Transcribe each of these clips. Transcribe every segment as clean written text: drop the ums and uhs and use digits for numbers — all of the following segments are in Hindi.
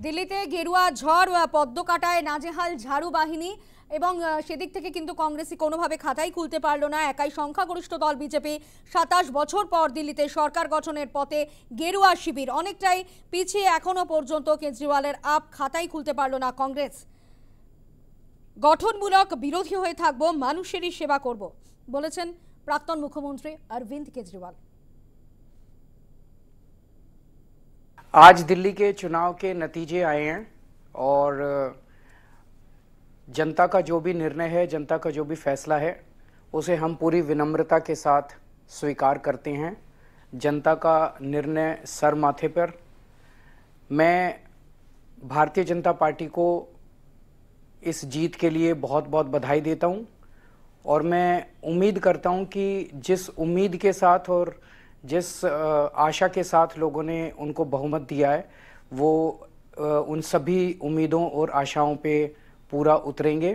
দিল্লিতে গেরুয়া ঝড় পদ্মকাটায় নাজেহাল ঝাড়ু বাহিনী এবং সেদিক থেকে কিন্তু কংগ্রেসই কোনোভাবে খাতাই খুলতে পারলো না। একাই সংখ্যাগরিষ্ঠ দল বিজেপি 27 বছর পর দিল্লিতে সরকার গঠনের পথে গেরুয়া শিবির অনেকটাই পিছিয়ে। এখনো পর্যন্ত কেজরিওয়ালের আপ খাতাই খুলতে পারলো না কংগ্রেস। গঠনমূলক বিরোধী হয়ে থাকবো, মানুষেরই সেবা করব বলেছেন প্রাক্তন মুখ্যমন্ত্রী অরविंद केजरीवाल। आज दिल्ली के चुनाव के नतीजे आए हैं और जनता का जो भी निर्णय है, जनता का जो भी फैसला है, उसे हम पूरी विनम्रता के साथ स्वीकार करते हैं। जनता का निर्णय सर माथे पर। मैं भारतीय जनता पार्टी को इस जीत के लिए बहुत बहुत बधाई देता हूं और मैं उम्मीद करता हूं कि जिस उम्मीद के साथ और जिस आशा के साथ लोगों ने उनको बहुमत दिया है, वो उन सभी उम्मीदों और आशाओं पे पूरा उतरेंगे।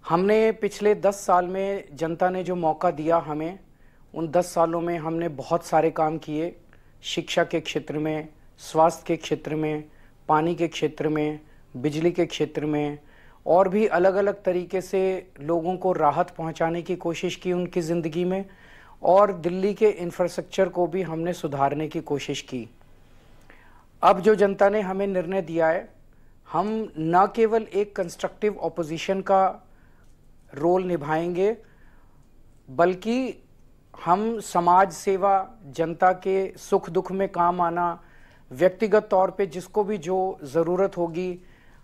हमने पिछले 10 साल में जनता ने जो मौका दिया हमें, उन 10 सालों में हमने बहुत सारे काम किए। शिक्षा के क्षेत्र में, स्वास्थ्य के क्षेत्र में, पानी के क्षेत्र में, बिजली के क्षेत्र में और भी अलग अलग तरीके से लोगों को राहत पहुंचाने की कोशिश की उनकी ज़िंदगी में, और दिल्ली के इंफ्रास्ट्रक्चर को भी हमने सुधारने की कोशिश की। अब जो जनता ने हमें निर्णय दिया है, हम न केवल एक कंस्ट्रक्टिव ऑपोजिशन का रोल निभाएंगे, बल्कि हम समाज सेवा, जनता के सुख दुख में काम आना, व्यक्तिगत तौर पे जिसको भी जो ज़रूरत होगी,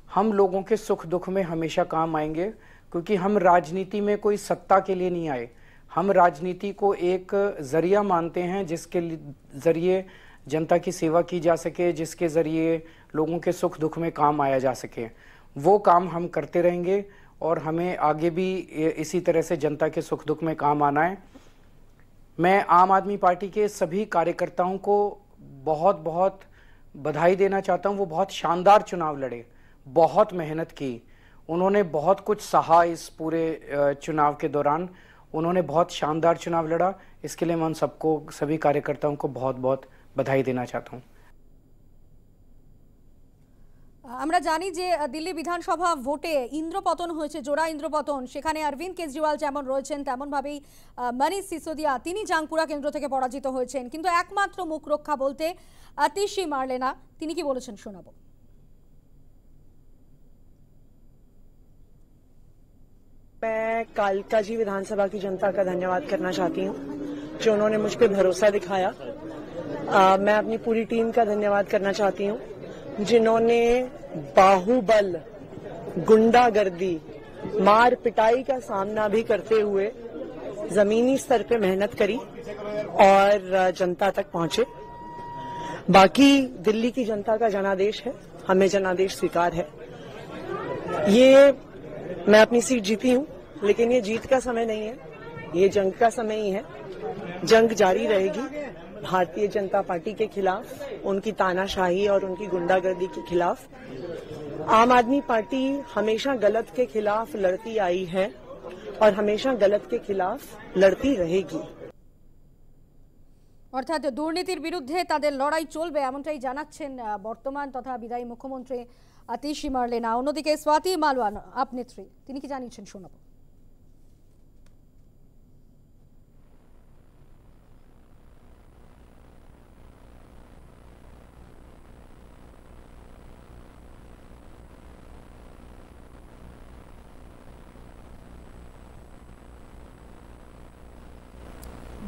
हम लोगों के सुख दुख में हमेशा काम आएंगे। क्योंकि हम राजनीति में कोई सत्ता के लिए नहीं आए, हम राजनीति को एक ज़रिया मानते हैं जिसके ज़रिए जनता की सेवा की जा सके, जिसके ज़रिए लोगों के सुख दुख में काम आया जा सके। वो काम हम करते रहेंगे और हमें आगे भी इसी तरह से जनता के सुख दुख में काम आना है। मैं आम आदमी पार्टी के सभी कार्यकर्ताओं को बहुत बहुत बधाई देना चाहता हूँ। वो बहुत शानदार चुनाव लड़े, बहुत मेहनत की, उन्होंने बहुत कुछ सहा इस पूरे चुनाव के दौरान। उन्होंने बहुत शानदार चुनाव लड़ा। इसके लिए मैं उन सबको, सभी कार्यकर्ताओं को बहुत बहुत बधाई देना चाहता हूँ। আমরা জানি যে দিল্লি বিধানসভা ভোটে ইন্দ্রপতন হয়েছে, জোড়া ইন্দ্রপতন। সেখানে অরविंद কেজরিওয়াল যেমন রয়েছেন তেমনভাবেই মনীষ সিসোদিয়া, তিনি জাংপুরা কেন্দ্র থেকে পরাজিত হয়েছেন। কিন্তু একমাত্র মুখ রক্ষা বলতে আতিশি মারলেনা। তিনি কি বলেছেন শোনাবো। मैं कालकाजी विधानसभा की जनता का धन्यवाद करना चाहती हूँ जो उन्होंने मुझ पर भरोसा दिखाया। मैं अपनी पूरी टीम का धन्यवाद करना चाहती हूँ जिन्होंने बाहुबल, गुंडागर्दी, मार पिटाई का सामना भी करते हुए जमीनी स्तर पे मेहनत करी और जनता तक पहुंचे। बाकी दिल्ली की जनता का जनादेश है, हमें जनादेश स्वीकार है। ये मैं अपनी सीट जीती हूँ, लेकिन ये जीत का समय नहीं है, ये जंग का समय ही है। जंग जारी रहेगी भारतीय जनता पार्टी के खिलाफ, उनकी तानाशाही और उनकी गुंडागर्दी के खिलाफ। आम आदमी पार्टी हमेशा गलत के खिलाफ लड़ती आई है और हमेशा गलत के खिलाफ लड़ती रहेगी। অর্থাৎ দুর্নীতির বিরুদ্ধে তাদের লড়াই চলবে, এমনটাই জানাচ্ছেন বর্তমান তথা বিদায়ী মুখ্যমন্ত্রী আতিশি মারলেনা। অন্যদিকে স্বাতি মালওয়ান আপ নেত্রী, তিনি কি জানিয়েছেন শোনাবো।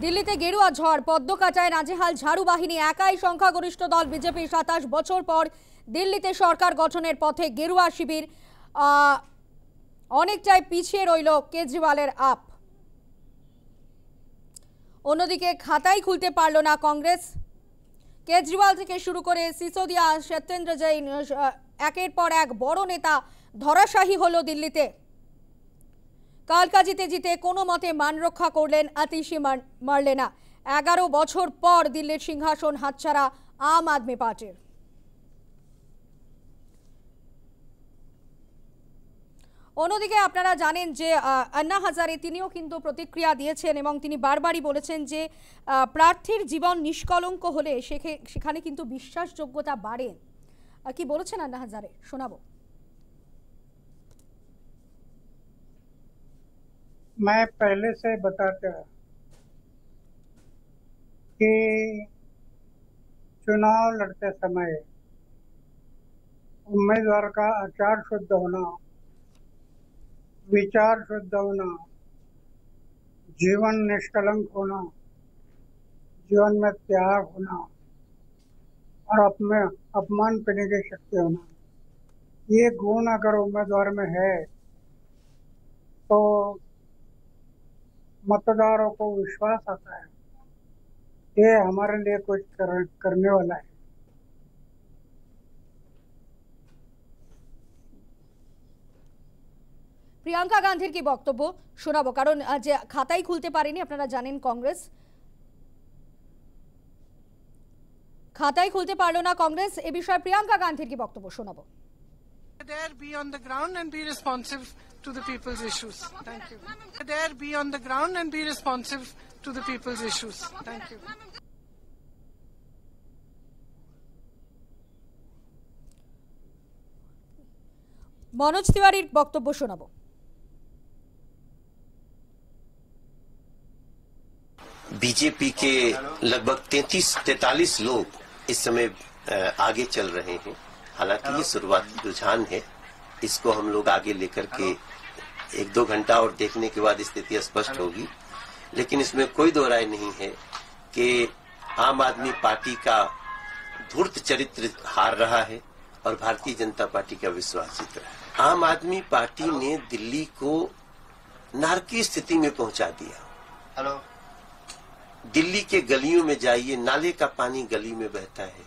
দিল্লিতে গেরুয়া ঝড় পদ্মকাটায় নাজেহাল ঝাড়ু বাহিনী। একাই সংখ্যাগরিষ্ঠ দল বিজেপি 27 বছর পর দিল্লিতে সরকার গঠনের পথে গেরুয়া শিবির অনেকটাই পিছিয়ে রইল কেজরিওয়ালের আপ। অন্যদিকে খাতাই খুলতে পারল না কংগ্রেস। কেজরিওয়াল থেকে শুরু করে সিসোদিয়া, সত্যেন্দ্র জৈন, একের পর এক বড় নেতা ধরাশায়ী হলো দিল্লিতে। কালকাজিতে জিতে কোনো মতে মান রক্ষা করলেন আতিশি মারলেনা। 11 বছর পর দিল্লির সিংহাসন হাতছাড়া আম আদমি পার্টির। অন্যদিকে আপনারা জানেন যে আন্না হাজারে তিনিও কিন্তু প্রতিক্রিয়া দিয়েছেন এবং তিনি বারবারই বলেছেন যে প্রার্থীর জীবন নিষ্কলঙ্ক হলে সেখানে কিন্তু বিশ্বাসযোগ্যতা বাড়ে। কি বলেছেন আন্না হাজারে, শোনাবো। मैं पहले से बताता कि चुनाव लड़ते समय उम्मीदवार का आचार शुद्ध होना, विचार शुद्ध होना, जीवन निष्कलंक होना, जीवन में त्याग होना और अपमान करने की शक्ति होना, ये गुण अगर उम्मीदवार में है तो मतदारों को विश्वास आता है ये हमारे लिए कुछ करने वाला है। প্রিয়াঙ্কা গান্ধীর কি বক্তব্য শোনাবো, কারণ যে খাতাই খুলতে পারেনি, আপনারা জানেন কংগ্রেস খাতাই খুলতে পারলো না কংগ্রেস, এ বিষয়ে প্রিয়াঙ্কা গান্ধীর কি বক্তব্য শোনাবো। There be on the ground and be responsive to the people's issues. Thank you. There be on the ground and be responsive to the people's issues. Thank you. Manoj তিওয়ারির বক্তব্য শোনাবো। बीजेपी के लगभग 43 लोग इस समय आगे चल रहे हैं। हालांकि ये शुरुआती रुझान है, इसको हम लोग आगे लेकर के 1-2 घंटा और देखने के बाद स्थिति स्पष्ट होगी। लेकिन इसमें कोई दो राय नहीं है कि आम आदमी पार्टी का धूर्त चरित्र हार रहा है और भारतीय जनता पार्टी का विश्वास जीत रहा है। आम आदमी पार्टी ने दिल्ली को नारकीय स्थिति में पहुंचा दिया। दिल्ली के गलियों में जाइए, नाले का पानी गली में बहता है।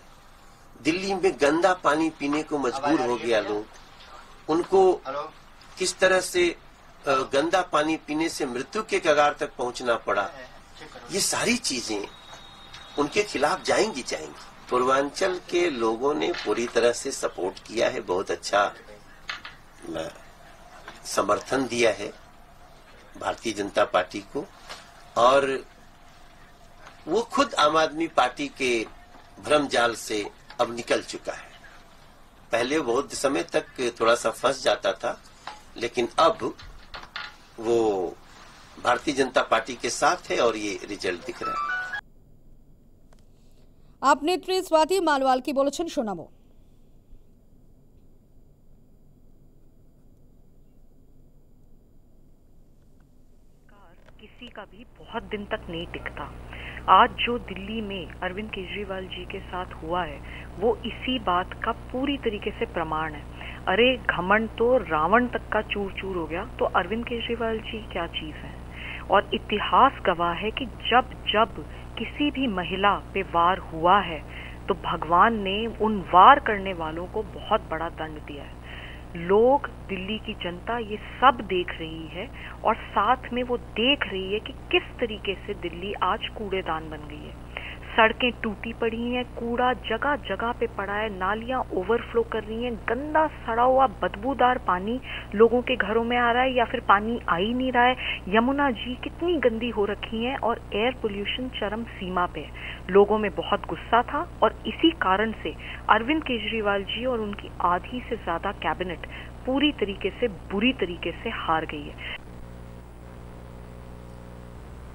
दिल्ली में गंदा पानी पीने को मजबूर हो गया लोग, उनको किस तरह से गंदा पानी पीने से मृत्यु के कगार तक पहुंचना पड़ा, ये सारी चीजें उनके खिलाफ जाएंगी। पूर्वांचल के लोगों ने पूरी तरह से सपोर्ट किया है, बहुत अच्छा समर्थन दिया है भारतीय जनता पार्टी को, और वो खुद आम आदमी पार्टी के भ्रम जाल से अब निकल चुका है। पहले बहुत समय तक थोड़ा सा फंस जाता था, लेकिन अब वो भारतीय जनता पार्टी के साथ है और ये रिजल्ट दिख रहा है। आप नेत्री स्वाति मालवाल की बोलेছেন শোনাবো। किसी का भी बहुत दिन तक नहीं टिकता। आज जो दिल्ली में अरविंद केजरीवाल जी के साथ हुआ है वो इसी बात का पूरी तरीके से प्रमाण है। अरे घमंड तो रावण तक का चूर चूर हो गया, तो अरविंद केजरीवाल जी क्या चीज है। और इतिहास गवाह है कि जब जब किसी भी महिला पे वार हुआ है तो भगवान ने उन वार करने वालों को बहुत बड़ा दंड दिया है। लोग, दिल्ली की जनता ये सब देख रही है और साथ में वो देख रही है कि किस तरीके से दिल्ली आज कूड़ेदान बन गई है। सड़कें टूटी पड़ी हैं, कूड़ा जगह जगह पे पड़ा है, नालियां ओवरफ्लो कर रही हैं, गंदा सड़ा हुआ बदबूदार पानी लोगों के घरों में आ रहा है या फिर पानी आ ही नहीं रहा है। यमुना जी कितनी गंदी हो रखी हैं और एयर पोल्यूशन चरम सीमा पे है। लोगों में बहुत गुस्सा था और इसी कारण से अरविंद केजरीवाल जी और उनकी आधी से ज्यादा कैबिनेट पूरी तरीके से बुरी तरीके से हार गई है।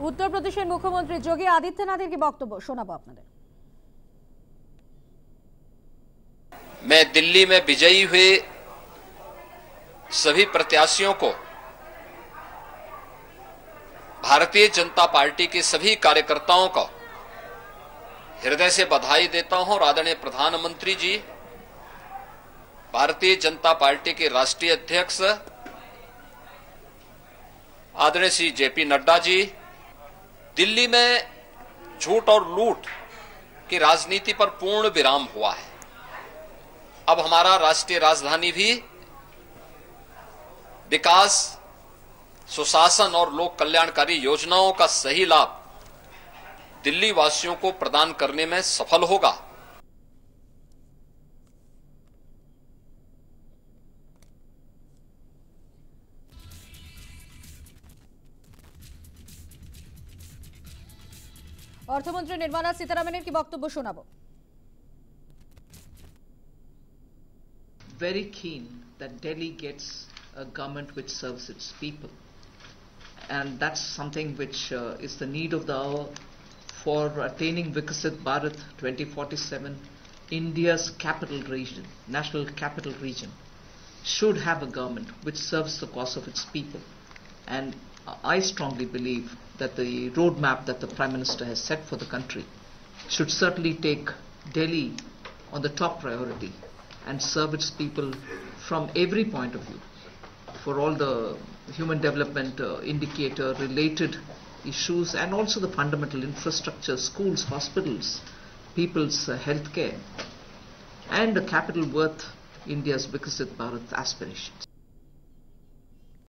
उत्तर प्रदेशের মুখ্যমন্ত্রী যোগী আদিত্যনাথের কি বক্তব্য শোনাবো আপনাদের। मैं दिल्ली में विजयी हुए सभी प्रत्याशियों को, भारतीय जनता पार्टी के सभी कार्यकर्ताओं को हृदय से बधाई देता हूं। और आदरणीय प्रधानमंत्री जी, भारतीय जनता पार्टी के राष्ट्रीय अध्यक्ष आदरणीय श्री जेपी नड्डा जी, दिल्ली में झूठ और लूट की राजनीति पर पूर्ण विराम हुआ है। अब हमारा राष्ट्रीय राजधानी भी विकास, सुशासन और लोक कल्याणकारी योजनाओं का सही लाभ दिल्ली वासियों को प्रदान करने में सफल होगा। অর্থমন্ত্রী নির্মলা সীতারামনের কি বক্তব্য শোনাবো। very keen that Delhi gets a government which serves its people. And that's something which is the need of the hour for attaining Viksit Bharat 2047. India's capital region, national capital region, should have a government which serves the cause of its people. And I strongly believe that the roadmap that the Prime Minister has set for the country should certainly take Delhi on the top priority and serve its people from every point of view, for all the human development indicator related issues and also the fundamental infrastructure, schools, hospitals, people's health care, and a capital worth India's Viksit Bharat aspirations.